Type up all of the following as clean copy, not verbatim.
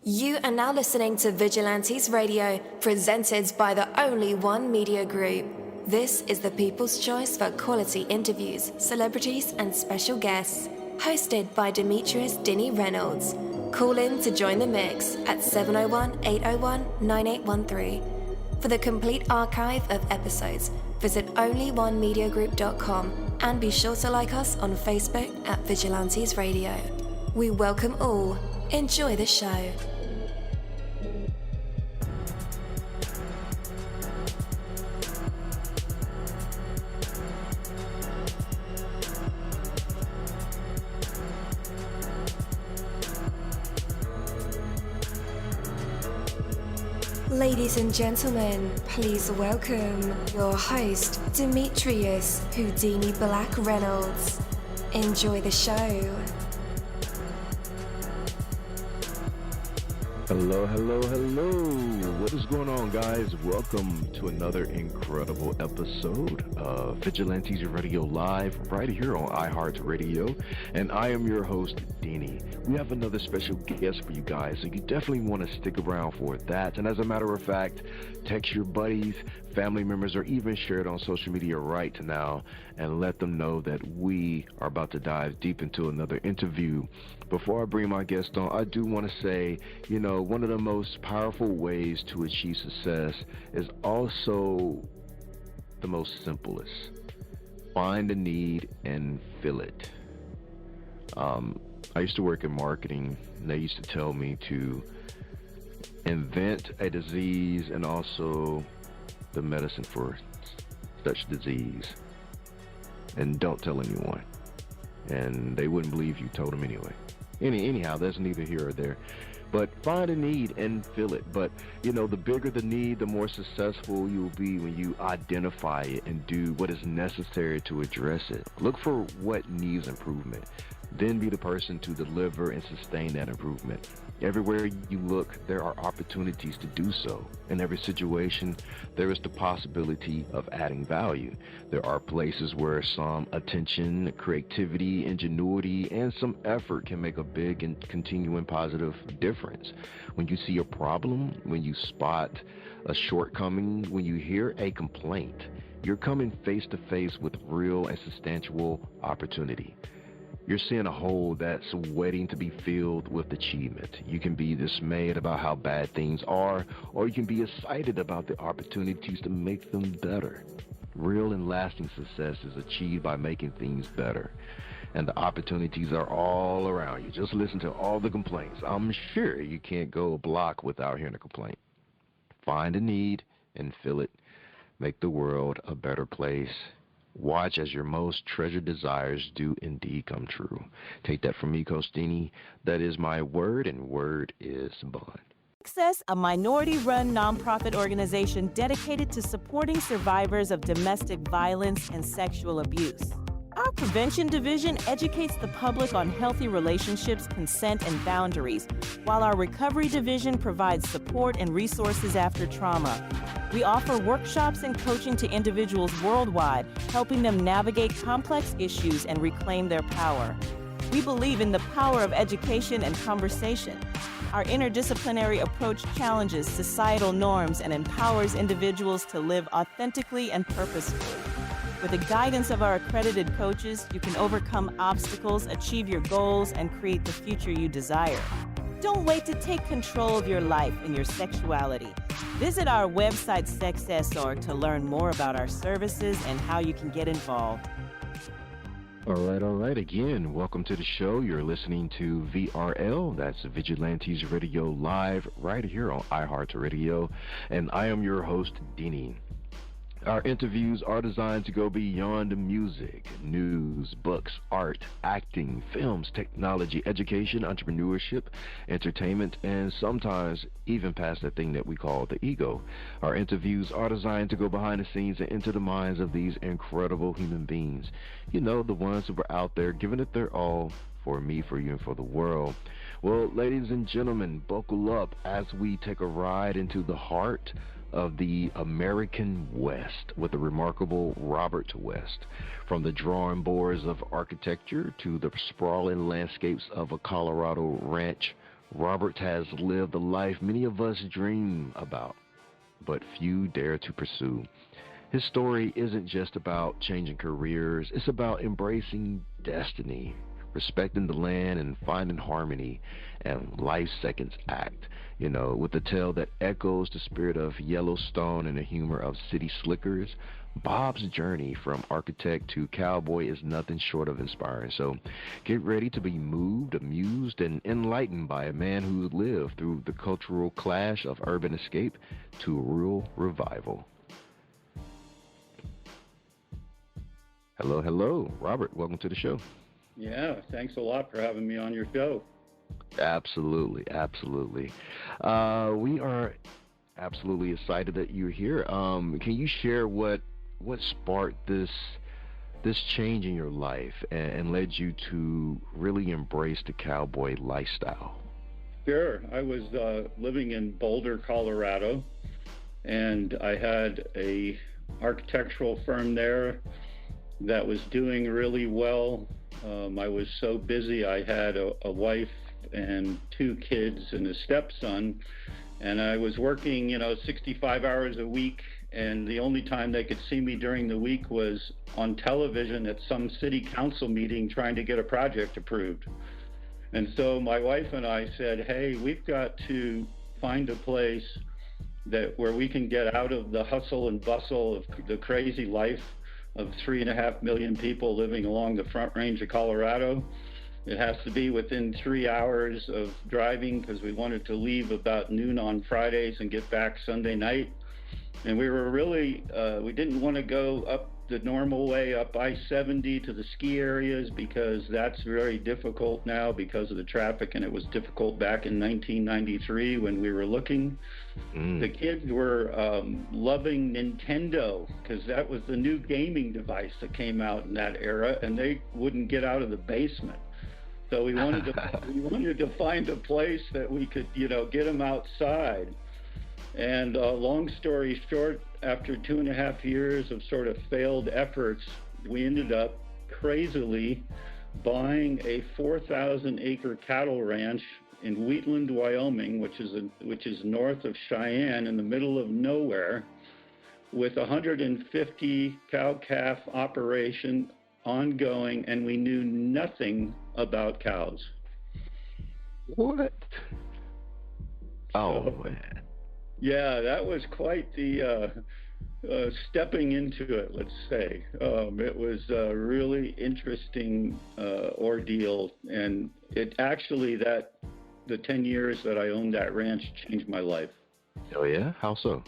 You are now listening to Vigilantes Radio, presented by the Only One Media Group. This is the people's choice for quality interviews, celebrities, and special guests. Hosted by Demetrius-Reynolds. Call in to join the mix at 701-801-9813. For the complete archive of episodes, visit onlyonemediagroup.com and be sure to like us on Facebook at Vigilantes Radio. We welcome all. Enjoy the show. Ladies and gentlemen, please welcome your host, Demetrius Houdini Black Reynolds. Enjoy the show. Hello, hello, hello. What is going on, guys? Welcome to another incredible episode of Vigilantes Radio Live right here on iHeartRadio. And I am your host, Dini. We have another special guest for you guys, so you definitely want to stick around for that. And as a matter of fact, text your buddies, family members, or even share it on social media right now and let them know that we are about to dive deep into another interview. Before I bring my guest on, I do want to say, one of the most powerful ways to achieve success is also the most simplest. Find a need and fill it. I used to work in marketing, and they used to tell me to invent a disease and also the medicine for such disease. And don't tell anyone. And they wouldn't believe you told them anyway. Anyhow, that's neither here or there. But find a need and fill it. But, the bigger the need, the more successful you'll be when you identify it and do what is necessary to address it. Look for what needs improvement. Then be the person to deliver and sustain that improvement. Everywhere you look, there are opportunities to do so. In every situation, there is the possibility of adding value. There are places where some attention, creativity, ingenuity, and some effort can make a big and continuing positive difference. When you see a problem, when you spot a shortcoming, when you hear a complaint, you're coming face to face with real and substantial opportunity. You're seeing a hole that's waiting to be filled with achievement. You can be dismayed about how bad things are, or you can be excited about the opportunities to make them better. Real and lasting success is achieved by making things better. And the opportunities are all around you. Just listen to all the complaints. I'm sure you can't go a block without hearing a complaint. Find a need and fill it. Make the world a better place. Watch as your most treasured desires do indeed come true. Take that from me, Costini. That is my word, and word is bond. Access, a minority-run nonprofit organization dedicated to supporting survivors of domestic violence and sexual abuse. Our prevention division educates the public on healthy relationships, consent, and boundaries, while our recovery division provides support and resources after trauma. We offer workshops and coaching to individuals worldwide, helping them navigate complex issues and reclaim their power. We believe in the power of education and conversation. Our interdisciplinary approach challenges societal norms and empowers individuals to live authentically and purposefully. With the guidance of our accredited coaches, you can overcome obstacles, achieve your goals, and create the future you desire. Don't wait to take control of your life and your sexuality. Visit our website, Sexess.org, to learn more about our services and how you can get involved. All right. Again, welcome to the show. You're listening to VRL. That's Vigilantes Radio Live right here on iHeartRadio. And I am your host, Dini. Our interviews are designed to go beyond music, news, books, art, acting, films, technology, education, entrepreneurship, entertainment, and sometimes even past that thing that we call the ego. Our interviews are designed to go behind the scenes and into the minds of these incredible human beings. The ones who are out there giving it their all for me, for you, and for the world. Well, ladies and gentlemen, buckle up as we take a ride into the heart of the American West with the remarkable Robert West. From the drawing boards of architecture to the sprawling landscapes of a Colorado ranch, Robert has lived the life many of us dream about, but few dare to pursue. His story isn't just about changing careers, it's about embracing destiny, respecting the land, and finding harmony and life's second act. With a tale that echoes the spirit of Yellowstone and the humor of City Slickers, Bob's journey from architect to cowboy is nothing short of inspiring. So get ready to be moved, amused, and enlightened by a man who lived through the cultural clash of urban escape to rural revival. Hello, Robert. Welcome to the show. Yeah, thanks a lot for having me on your show. Absolutely. We are absolutely excited that you're here. Can you share what sparked this change in your life and led you to really embrace the cowboy lifestyle? Sure. I was living in Boulder, Colorado, and I had a architectural firm there that was doing really well. I was so busy. I had a wife and 2 kids and a stepson, and I was working 65 hours a week, and the only time they could see me during the week was on television at some city council meeting trying to get a project approved. And so my wife and I said, hey, we've got to find a place where we can get out of the hustle and bustle of the crazy life of 3.5 million people living along the Front Range of Colorado. It has to be within 3 hours of driving because we wanted to leave about noon on Fridays and get back Sunday night. And we were really, we didn't want to go up the normal way up I-70 to the ski areas because that's very difficult now because of the traffic, and it was difficult back in 1993 when we were looking. The kids were loving Nintendo because that was the new gaming device that came out in that era, and they wouldn't get out of the basement. So we wanted to find a place that we could, get them outside. And long story short, after 2.5 years of sort of failed efforts, we ended up crazily buying a 4,000-acre cattle ranch in Wheatland, Wyoming, which is north of Cheyenne in the middle of nowhere, with 150 cow-calf operation ongoing, and we knew nothing about cows. What? Oh, man. Yeah, that was quite the stepping into it, let's say. It was a really interesting ordeal, and it actually, the 10 years that I owned that ranch changed my life. Oh, yeah? How so?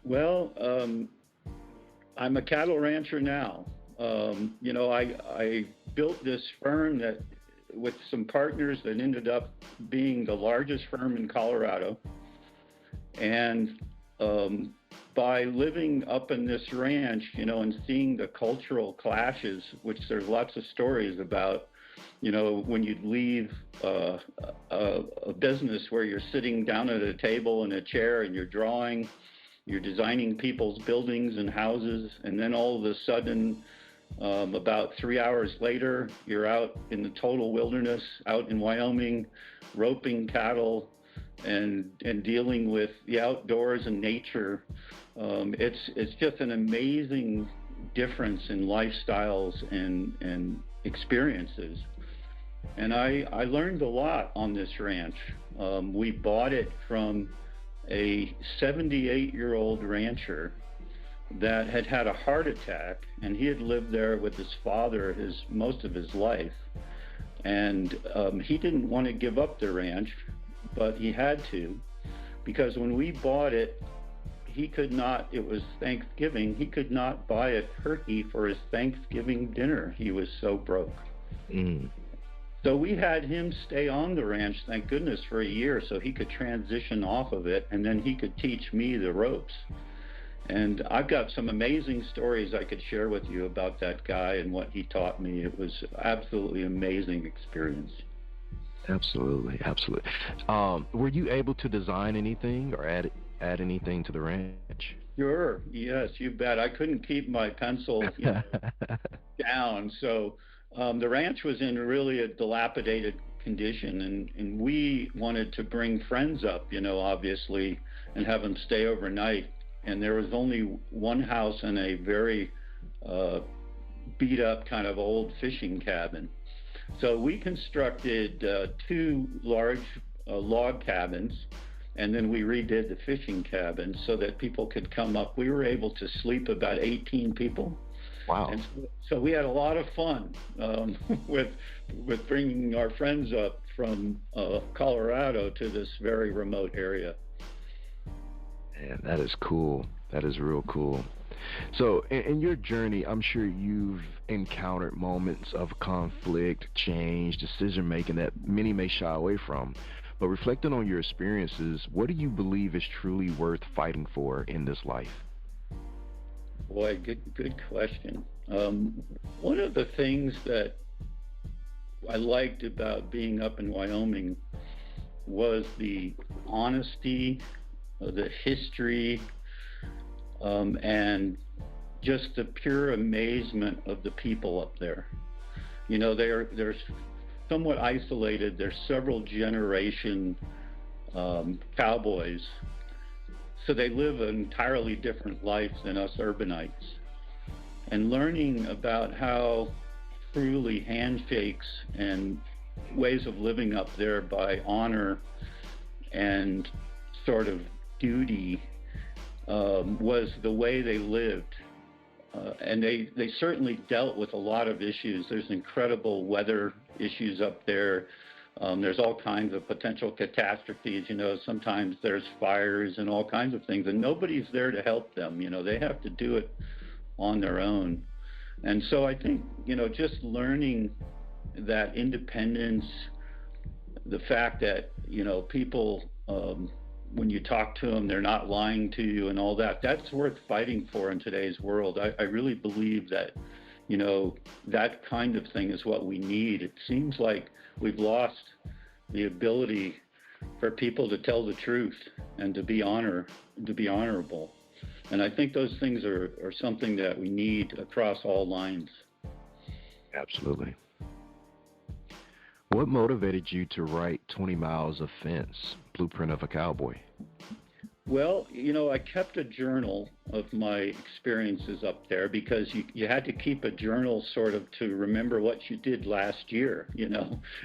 Well, I'm a cattle rancher now. I built this firm that, with some partners, that ended up being the largest firm in Colorado. And by living up in this ranch, and seeing the cultural clashes, which there's lots of stories about, when you'd leave a business where you're sitting down at a table in a chair and you're designing people's buildings and houses, and then all of a sudden, about 3 hours later, you're out in the total wilderness, out in Wyoming, roping cattle, and dealing with the outdoors and nature. It's just an amazing difference in lifestyles and experiences. And I learned a lot on this ranch. We bought it from a 78-year-old rancher that had a heart attack, and he had lived there with his father most of his life. And he didn't want to give up the ranch, but he had to, because when we bought it, it was Thanksgiving, he could not buy a turkey for his Thanksgiving dinner. He was so broke. So we had him stay on the ranch, thank goodness, for a year so he could transition off of it, and then he could teach me the ropes. And I've got some amazing stories I could share with you about that guy and what he taught me. It was absolutely amazing experience. Absolutely. Were you able to design anything or add anything to the ranch? Sure. Yes, you bet. I couldn't keep my pencil down. So the ranch was in really a dilapidated condition, and we wanted to bring friends up, obviously, and have them stay overnight. And there was only one house and a very beat up kind of old fishing cabin. So we constructed 2 large log cabins, and then we redid the fishing cabin so that people could come up. We were able to sleep about 18 people. Wow. And so we had a lot of fun with bringing our friends up from Colorado to this very remote area. Man, that is cool. That is real cool. So in your journey, I'm sure you've encountered moments of conflict, change, decision-making that many may shy away from. But reflecting on your experiences, what do you believe is truly worth fighting for in this life? Boy, good question. One of the things that I liked about being up in Wyoming was the honesty, the history, and just the pure amazement of the people up there. They're somewhat isolated. There's several generation cowboys, so they live an entirely different life than us urbanites. And learning about how truly handshakes and ways of living up there by honor and sort of duty was the way they lived. And they certainly dealt with a lot of issues. There's incredible weather issues up there. There's all kinds of potential catastrophes. Sometimes there's fires and all kinds of things, and nobody's there to help them. They have to do it on their own. And so I think, just learning that independence, the fact that, people, when you talk to them, they're not lying to you and all that, that's worth fighting for in today's world. I really believe that, that kind of thing is what we need. It seems like we've lost the ability for people to tell the truth and to be honorable. And I think those things are something that we need across all lines. Absolutely. What motivated you to write 20 Miles of Fence, Blueprint of a Cowboy? Well, I kept a journal of my experiences up there because you had to keep a journal sort of to remember what you did last year,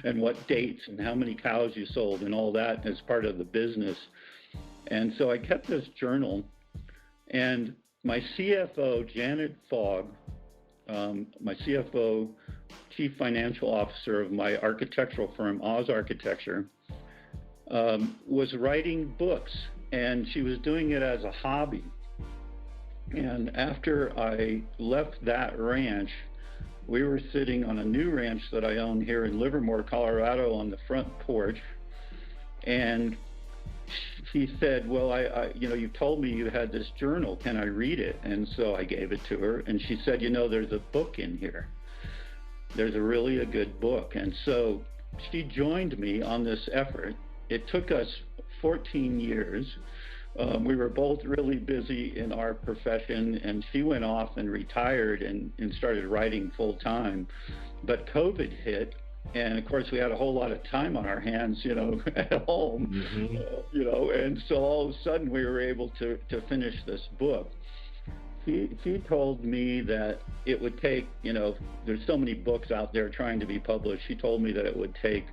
and what dates and how many cows you sold and all that as part of the business. And so I kept this journal, and my CFO, Janet Fogg, my CFO, Chief Financial Officer of my architectural firm, Oz Architecture, was writing books, and she was doing it as a hobby. And after I left that ranch, we were sitting on a new ranch that I own here in Livermore, Colorado, on the front porch, and she said, well, you told me you had this journal. Can I read it? And so I gave it to her, and she said, there's a book in here. There's a good book. And so she joined me on this effort. It took us 14 years. We were both really busy in our profession, and she went off and retired and started writing full time. But COVID hit, and of course we had a whole lot of time on our hands, at home, and so all of a sudden we were able to finish this book. She told me that it would take, there's so many books out there trying to be published. She told me that it would take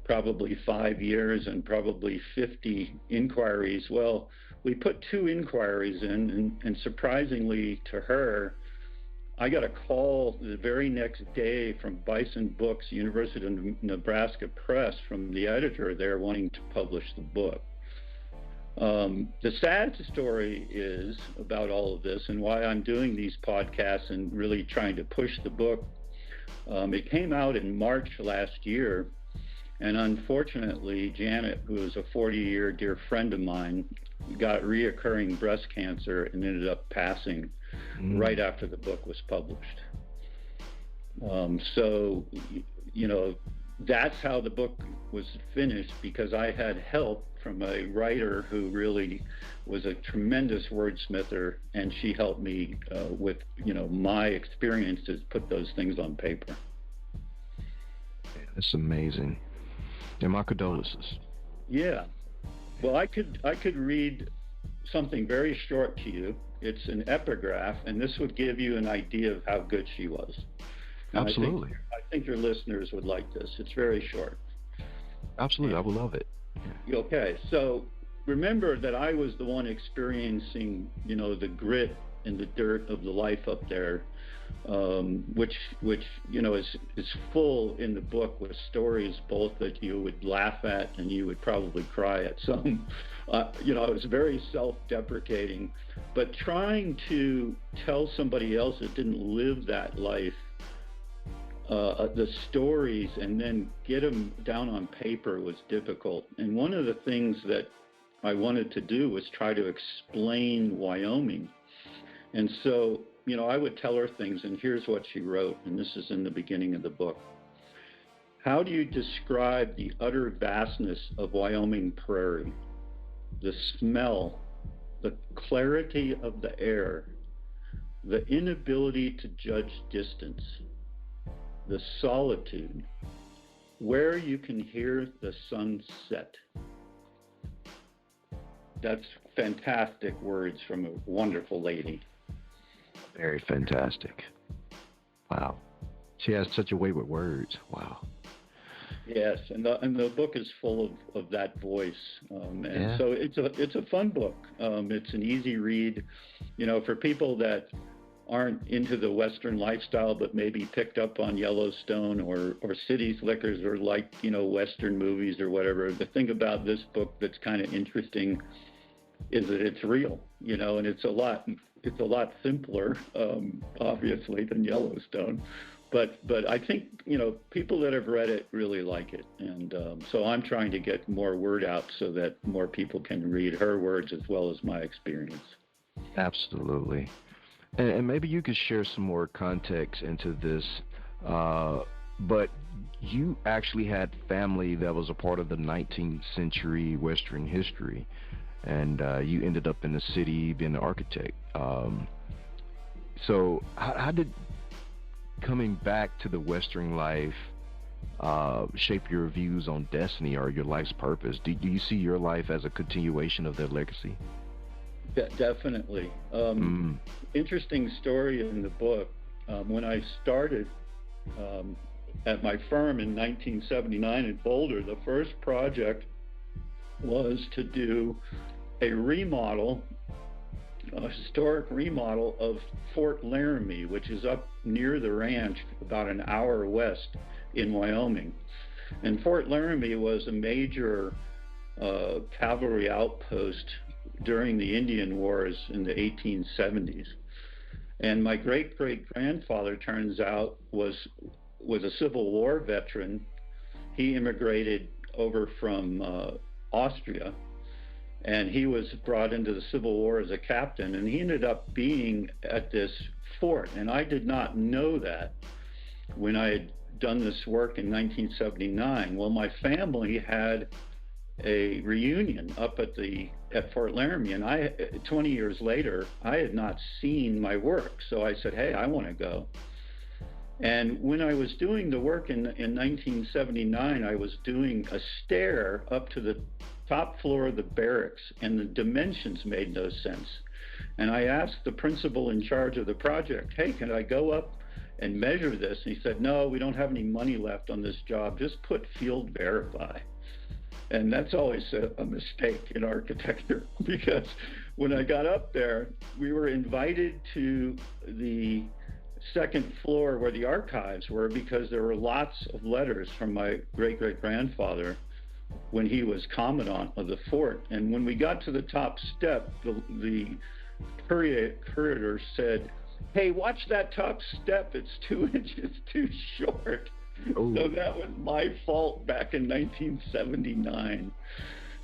probably 5 years and probably 50 inquiries. Well, we put 2 inquiries in, and surprisingly to her, I got a call the very next day from Bison Books, University of Nebraska Press, from the editor there wanting to publish the book. The sad story is about all of this and why I'm doing these podcasts and really trying to push the book. It came out in March last year, and unfortunately, Janet, who is a 40-year dear friend of mine, got reoccurring breast cancer and ended up passing right after the book was published. So, that's how the book was finished, because I had help from a writer who really was a tremendous wordsmither, and she helped me with, my experiences, put those things on paper. That's amazing. And my condolences. Yeah. Well, I could read something very short to you. It's an epigraph, and this would give you an idea of how good she was. And Absolutely. I think your listeners would like this. It's very short. Absolutely. I would love it. Yeah. Okay. So remember that I was the one experiencing, the grit and the dirt of the life up there, which is full in the book with stories both that you would laugh at and you would probably cry at some. It was very self-deprecating, but trying to tell somebody else that didn't live that life the stories and then get them down on paper was difficult. And one of the things that I wanted to do was try to explain Wyoming. And so, I would tell her things, and here's what she wrote, and this is in the beginning of the book. How do you describe the utter vastness of Wyoming prairie? The smell, the clarity of the air, the inability to judge distance, the solitude, where you can hear the sun set. That's fantastic words from a wonderful lady. Very fantastic. Wow. She has such a way with words. Wow. Yes, and the book is full of that voice. So it's a fun book. It's an easy read, for people that aren't into the Western lifestyle, but maybe picked up on Yellowstone or City Slickers or like, Western movies or whatever. The thing about this book that's kind of interesting is that it's real, and it's a lot simpler, obviously, than Yellowstone. But I think, people that have read it really like it. And so I'm trying to get more word out so that more people can read her words as well as my experience. Absolutely. And maybe you could share some more context into this. But you actually had family that was a part of the 19th century Western history. And you ended up in the city being an architect. So how did coming back to the Western life shape your views on destiny or your life's purpose? Do you see your life as a continuation of their legacy? Definitely. Interesting story in the book. When I started at my firm in 1979 in Boulder, the first project was to do a historic remodel of Fort Laramie, which is up near the ranch about an hour west in Wyoming. And Fort Laramie was a major cavalry outpost during the Indian Wars in the 1870s. And my great-great-grandfather, turns out, was a Civil War veteran. He immigrated over from Austria, and he was brought into the Civil War as a captain, and he ended up being at this fort. And I did not know that when I had done this work in 1979. Well, my family had a reunion up at Fort Laramie, and 20 years later, I had not seen my work. So I said, hey, I want to go. And when I was doing the work in 1979, I was doing a stair up to the top floor of the barracks, and the dimensions made no sense. And I asked the principal in charge of the project, hey, can I go up and measure this? And he said, no, we don't have any money left on this job. Just put field verify. And that's always a mistake in architecture, because when I got up there, we were invited to the second floor where the archives were, because there were lots of letters from my great-great-grandfather when he was commandant of the fort. And when we got to the top step, the curator said, hey, watch that top step, it's 2 inches too short. Ooh. So that was my fault back in 1979.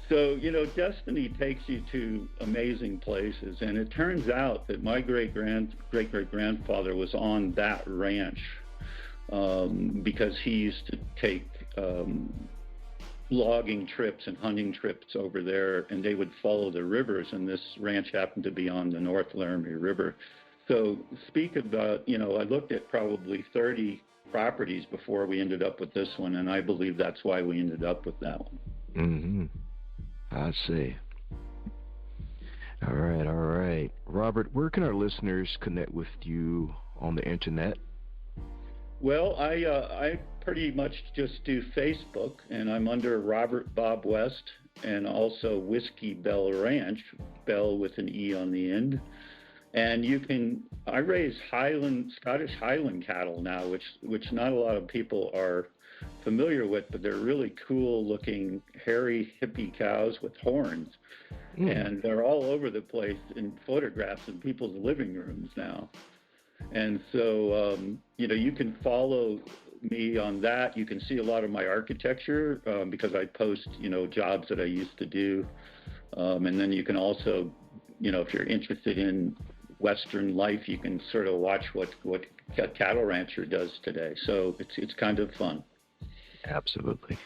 So, destiny takes you to amazing places. And it turns out that my great-great-grandfather was on that ranch because he used to take logging trips and hunting trips over there, and they would follow the rivers, and this ranch happened to be on the North Laramie River. So speak about, I looked at probably 30 properties before we ended up with this one, and I believe that's why we ended up with that one. Mm-hmm. I see. All right. Robert, where can our listeners connect with you on the internet? Well, I pretty much just do Facebook, and I'm under Robert Bob West, and also Whiskey Bell Ranch, Bell with an E on the end. And I raise Scottish Highland cattle now, which not a lot of people are familiar with, but they're really cool looking, hairy, hippie cows with horns. And they're all over the place in photographs in people's living rooms now. And so, you can follow me on that. You can see a lot of my architecture because I post, jobs that I used to do. And then you can also, if you're interested in Western life, you can sort of watch what a cattle rancher does today. So it's kind of fun. Absolutely.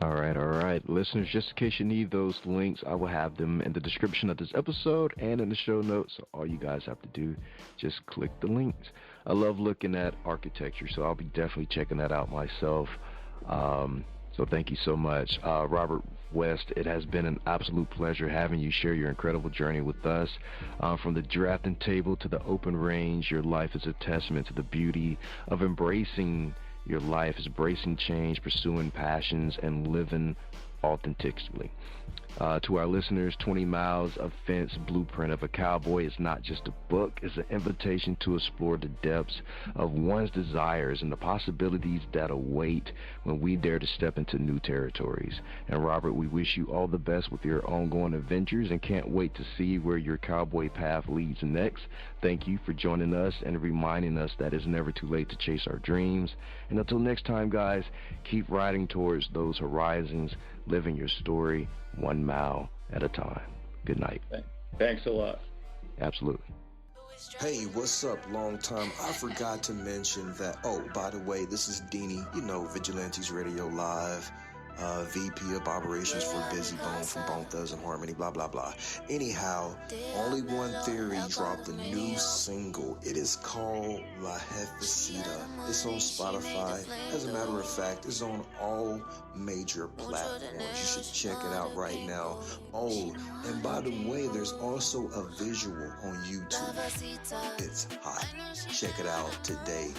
All right. Listeners, just in case you need those links, I will have them in the description of this episode and in the show notes. So all you guys have to do, just click the links. I love looking at architecture, so I'll be definitely checking that out myself. So thank you so much. Robert West, it has been an absolute pleasure having you share your incredible journey with us. From the drafting table to the open range, your life is a testament to the beauty of embracing your life, is embracing change, pursuing passions, and living authentically. To our listeners, 20 Miles of Fence Blueprint of a Cowboy is not just a book, it's an invitation to explore the depths of one's desires and the possibilities that await when we dare to step into new territories. And Robert, we wish you all the best with your ongoing adventures and can't wait to see where your cowboy path leads next. Thank you for joining us and reminding us that it's never too late to chase our dreams. And until next time, guys, keep riding towards those horizons, living your story 1 mile at a time. Good night. Thanks a lot. Absolutely. Hey, what's up, long time? I forgot to mention that, by the way, this is Deanie, Vigilantes Radio Live, VP of Operations for Busy Bone from Bone Thugs and Harmony, blah, blah, blah. Anyhow, Only One Theory dropped a new single. It is called La Jefecita. It's on Spotify. As a matter of fact, it's on all major platforms. You should check it out right now. Oh, and by the way, there's also a visual on YouTube. It's hot. Check it out today.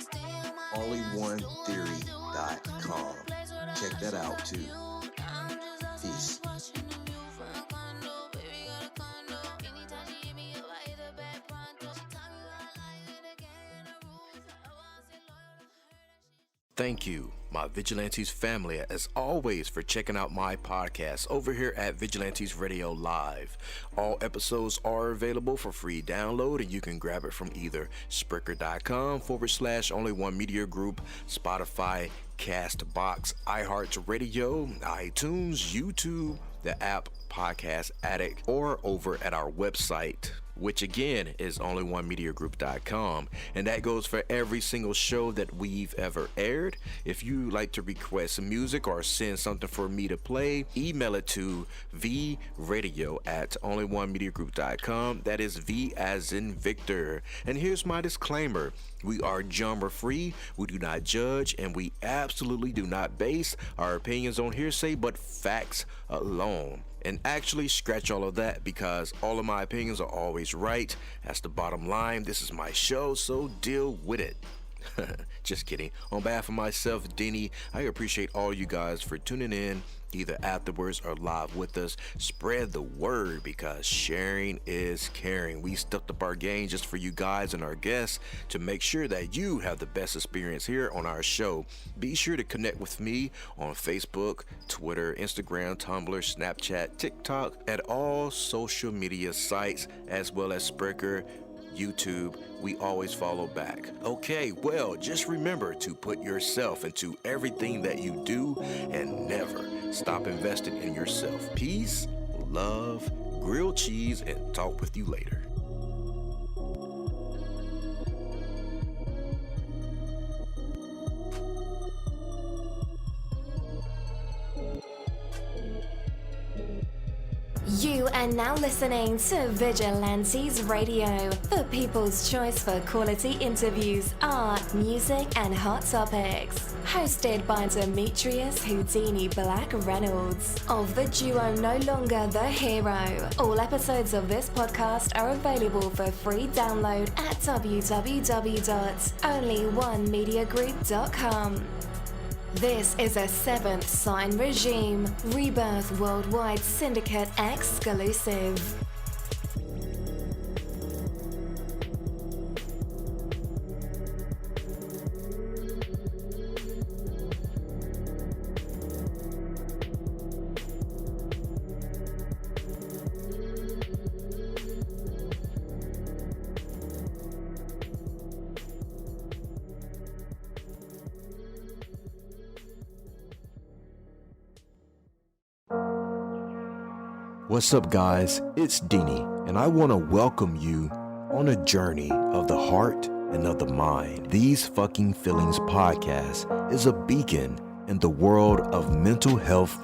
OnlyOneTheory.com. Check that out too. Peace. Thank you, my Vigilantes family, as always, for checking out my podcast over here at Vigilantes Radio Live. All episodes are available for free download, and you can grab it from either Spreaker.com/Only One Media Group, Spotify, Castbox, iHeartRadio, iTunes, YouTube, the app Podcast Addict, or over at our website, which again is onlyonemediagroup.com, and that goes for every single show that we've ever aired. If you like to request some music or send something for me to play, email it to vradio@onlyonemediagroup.com. That is V as in Victor. And here's my disclaimer: we are genre free, we do not judge, and we absolutely do not base our opinions on hearsay but facts alone. And actually, scratch all of that, because all of my opinions are always right. That's the bottom line. This is my show, so deal with it. Just kidding. On behalf of myself, Denny, I appreciate all you guys for tuning in, either afterwards or live with us. Spread the word, because sharing is caring. We stepped up our game just for you guys and our guests to make sure that you have the best experience here on our show. Be sure to connect with me on Facebook, Twitter, Instagram, Tumblr, Snapchat, TikTok, at all social media sites, as well as Spreaker, YouTube. We always follow back. Okay, well, just remember to put yourself into everything that you do and never stop investing in yourself. Peace, love, grilled cheese, and talk with you later. You are now listening to Vigilantes Radio, the people's choice for quality interviews, art, music, and hot topics. Hosted by Demetrius Houdini Black-Reynolds of the duo No Longer the Hero. All episodes of this podcast are available for free download at www.onlyonemediagroup.com. This is a Seventh Sign Regime Rebirth Worldwide Syndicate exclusive. What's up, guys? It's Dini, and I want to welcome you on a journey of the heart and of the mind. These Fucking Feelings podcast is a beacon in the world of mental health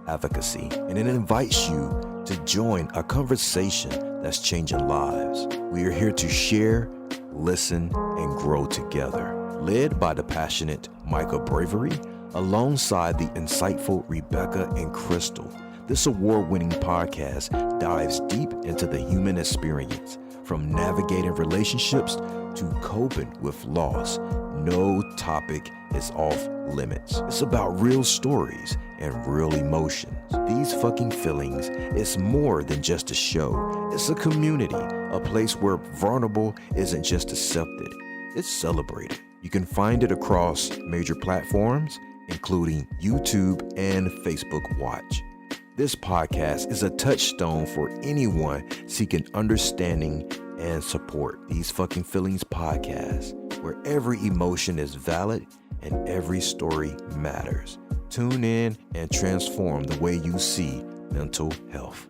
advocacy, and it invites you to join a conversation that's changing lives. We are here to share, listen, and grow together. Led by the passionate Michael Bravery, alongside the insightful Rebecca and Crystal. This award-winning podcast dives deep into the human experience, from navigating relationships to coping with loss. No topic is off limits. It's about real stories and real emotions. These Fucking Feelings is more than just a show. It's a community, a place where vulnerable isn't just accepted, it's celebrated. You can find it across major platforms, including YouTube and Facebook Watch. This podcast is a touchstone for anyone seeking understanding and support. These Fucking Feelings podcast, where every emotion is valid and every story matters. Tune in and transform the way you see mental health.